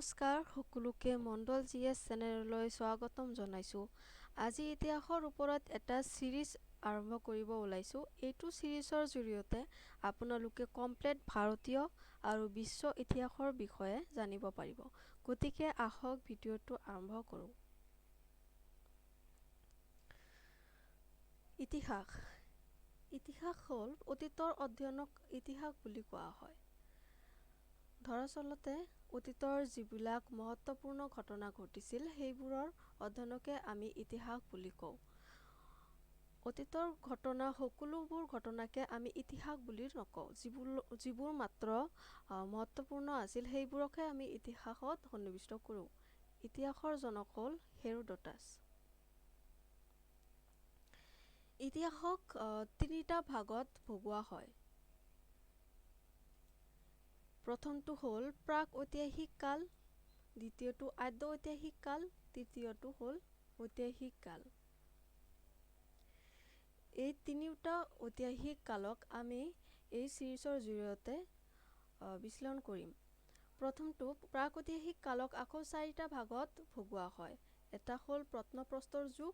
নমস্কাৰ সকলোকে মণ্ডল জিএছ চেনেললৈ স্বাগতম জনাইছোঁ। আজি ইতিহাসৰ ওপৰত এটা সিৰিজ আৰম্ভ কৰিব ওলাইছোঁ। এইটো সিৰিজৰ জৰিয়তে আপোনালোকে কমপ্লিট ভাৰতীয় আৰু বিশ্ব ইতিহাসৰ বিষয়ে জানিব পাৰিব। গতিকে আহক ভিডিঅ'টো আৰম্ভ কৰোঁ। ইতিহাস হ'ল অতীতৰ অধ্যয়নক ইতিহাস বুলি কোৱা হয়। দৰাচলতে অতীতৰ যিবিলাক মহত্বপূৰ্ণ ঘটনা ঘটিছিল সেইবোৰৰ অধ্যয়নকে আমি ইতিহাস বুলি কওঁ। অতীতৰ ঘটনা সকলোবোৰ ঘটনাকে আমি ইতিহাস বুলি নকওঁ। যিবোৰ মাত্ৰ মহত্বপূৰ্ণ আছিল সেইবোৰকহে আমি ইতিহাসত সন্নিৱিষ্ট কৰোঁ। ইতিহাসৰ জনক হ'ল হেৰোডোটাছ। ইতিহাসক তিনিটা ভাগত ভগোৱা হয়। প্ৰথমটো হ'ল প্ৰাক ঐতিহাসিক কাল, দ্বিতীয়টো আদ্য ঐতিহাসিক কাল, তৃতীয়টো হ'ল ঐতিহাসিক কাল। এই তিনিওটা ঐতিহাসিক কালক আমি এই সিৰিজৰ জৰিয়তে বিশ্লেষণ কৰিম। প্ৰথমটো প্ৰাক ঐতিহাসিক কালক আকৌ চাৰিটা ভাগত ভগোৱা হয়। এটা হ'ল প্ৰত্নপ্ৰস্তৰ যুগ,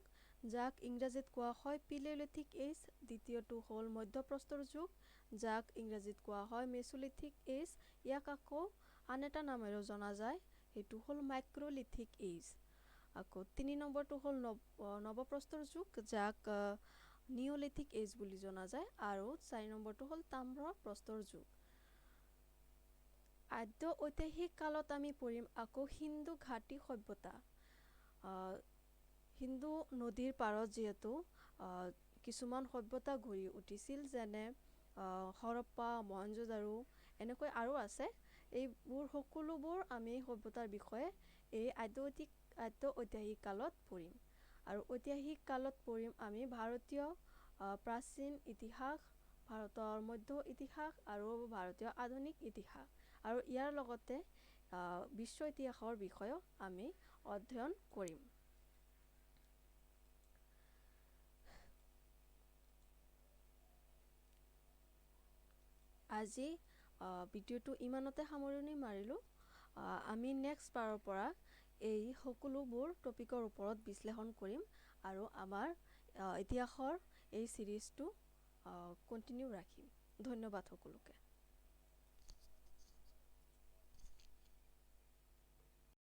যাক ইংৰাজীত কোৱা হয় পিলেলিথিক এজ। দ্বিতীয়টো হ'ল মধ্যপ্ৰস্তৰ যুগ, যাক ইংৰাজীত কোৱা হয় মেছোলিথিক এজ। ইয়াক আকৌ আন এটা নামেৰেও জনা যায়, সেইটো হ'ল মাইক্ৰলিথিক এজ। আকৌ 3 নম্বৰটো হ'ল নৱপ্ৰস্তৰ যুগ, যাক নিঅলিথিক এজ বুলি জনা যায়, আৰু 4 নম্বৰটো হ'ল তাম্ৰপ্ৰস্তৰ যুগ। আদ্য ঐতিহাসিক কালত আমি পঢ়িম আকৌ সিন্ধু ঘাটি সভ্যতা। সিন্ধু নদীৰ পাৰত যিহেতু কিছুমান সভ্যতা গঢ়ি উঠিছিল, যেনে হৰপ্পা, মহেঞ্জোদাৰো, এনেকৈ আৰু আছে। এইবোৰ সকলোবোৰ আমি সভ্যতাৰ বিষয়ে এই আদ্য ঐতিহাসিক কালত পঢ়িম। আৰু ঐতিহাসিক কালত পঢ়িম আমি ভাৰতীয় প্ৰাচীন ইতিহাস, ভাৰতৰ মধ্য ইতিহাস আৰু ভাৰতীয় আধুনিক ইতিহাস, আৰু ইয়াৰ লগতে বিশ্ব ইতিহাসৰ বিষয়েও আমি অধ্যয়ন কৰিম। আজি ভিডিঅ'টো ইমানতে সামৰণি মাৰিলোঁ। আমি নেক্সট বাৰৰ পৰা এই সকলোবোৰ টপিকৰ ওপৰত বিশ্লেষণ কৰিম আৰু আমাৰ ইতিহাসৰ এই সিৰিজটো কণ্টিনিউ ৰাখিম। ধন্যবাদ সকলোকে।